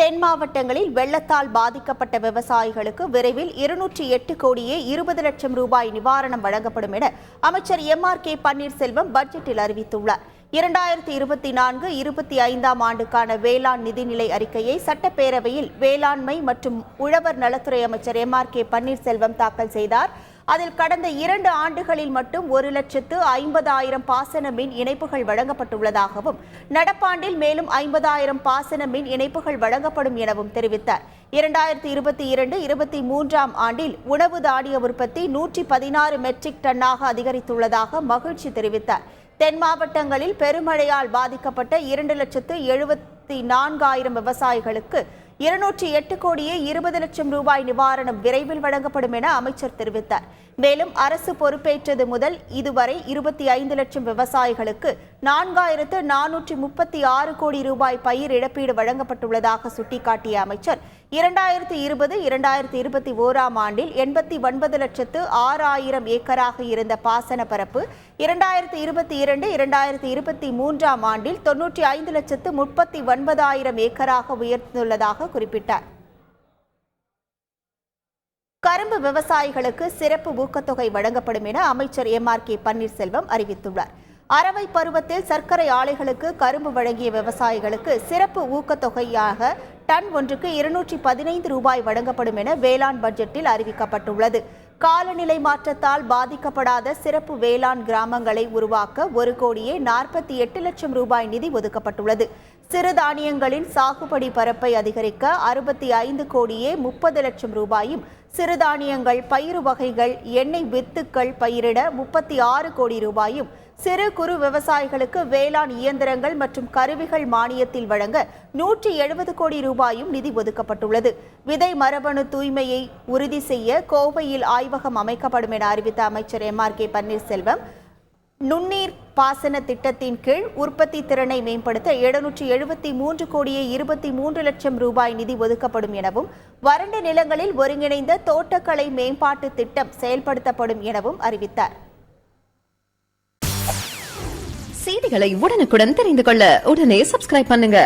தென் மாவட்டங்களில் வெள்ளத்தால் பாதிக்கப்பட்ட விவசாயிகளுக்கு விரைவில் 208 கோடியே 20 லட்சம் ரூபாய் நிவாரணம் வழங்கப்படும் என அமைச்சர் MRK பன்னீர்செல்வம் பட்ஜெட்டில் அறிவித்துள்ளார். 2024-25 ஆண்டுக்கான வேளாண் நிதிநிலை அறிக்கையை சட்டப்பேரவையில் வேளாண்மை மற்றும் உழவர் நலத்துறை அமைச்சர் MRK பன்னீர்செல்வம் தாக்கல் செய்தார். அதில் கடந்த 2 ஆண்டுகளில் மட்டும் 1,50,000 பாசன மின் இணைப்புகள் வழங்கப்பட்டுள்ளதாகவும் நடப்பாண்டில் மேலும் 50,000 பாசன மின் இணைப்புகள் வழங்கப்படும் எனவும் தெரிவித்தார். 2022-23 ஆண்டில் உணவு தானிய உற்பத்தி 116 மெட்ரிக் டன்னாக அதிகரித்துள்ளதாக மகிழ்ச்சி தெரிவித்தார். தென் மாவட்டங்களில் பெருமழையால் பாதிக்கப்பட்ட 2,74,000 விவசாயிகளுக்கு 208 கோடியே 20 லட்சம் ரூபாய் நிவாரணம் விரைவில் வழங்கப்படும் என அமைச்சர் தெரிவித்தார். மேலும் அரசு பொறுப்பேற்றது முதல் இதுவரை 25 லட்சம் விவசாயிகளுக்கு 4,436 கோடி ரூபாய் பயிர் இழப்பீடு வழங்கப்பட்டுள்ளதாக சுட்டிக்காட்டிய அமைச்சர் 2020-2021 ஆண்டில் 89,06,000 ஏக்கராக இருந்த பாசன பரப்பு 2022-2023 ஆண்டில் 95,39,000 ஏக்கராக உயர்ந்துள்ளதாக குறிப்பிட்டார். கரும்பு விவசாயிகளுக்கு சிறப்பு ஊக்கத்தொகை வழங்கப்படும் என அமைச்சர் MRK பன்னீர்செல்வம் அறிவித்துள்ளார். அரவை பருவத்தில் சர்க்கரை ஆலைகளுக்கு கரும்பு வழங்கிய விவசாயிகளுக்கு சிறப்பு ஊக்கத்தொகையாக டன் ஒன்றுக்கு 215 ரூபாய் வழங்கப்படும் என வேளாண் பட்ஜெட்டில் அறிவிக்கப்பட்டுள்ளது. காலநிலை மாற்றத்தால் பாதிக்கப்படாத சிறப்பு வேளாண் கிராமங்களை உருவாக்க 1,48 லட்சம் ரூபாய் நிதி ஒதுக்கப்பட்டுள்ளது. சிறுதானியங்களின் சாகுபடி பரப்பை அதிகரிக்க 65,30 லட்சம் ரூபாயும், சிறுதானியங்கள், பயிறு வகைகள், எண்ணெய் வித்துக்கள் பயிரிட 36 கோடி ரூபாயும், சிறு குறு விவசாயிகளுக்கு வேளாண் இயந்திரங்கள் மற்றும் கருவிகள் மானியத்தில் வழங்க 170 கோடி ரூபாயும் நிதி ஒதுக்கப்பட்டுள்ளது. விதை மரபணு தூய்மையை உறுதி செய்ய கோவையில் ஆய்வகம் அமைக்கப்படும் என அறிவித்த அமைச்சர் MRK பன்னீர்செல்வம், நுண்ணீர் பாசன திட்டத்தின் கீழ் உற்பத்தி திறனை மேம்படுத்த 773 கோடியே 23 லட்சம் ரூபாய் நிதி ஒதுக்கப்படும் எனவும், வறண்ட நிலங்களில் ஒருங்கிணைந்த தோட்டக்கலை மேம்பாட்டு திட்டம் செயல்படுத்தப்படும் எனவும் அறிவித்தார். செய்திகளை உடனுக்குடன் தெரிந்து கொள்ள உடனே சப்ஸ்கிரைப் பண்ணுங்க.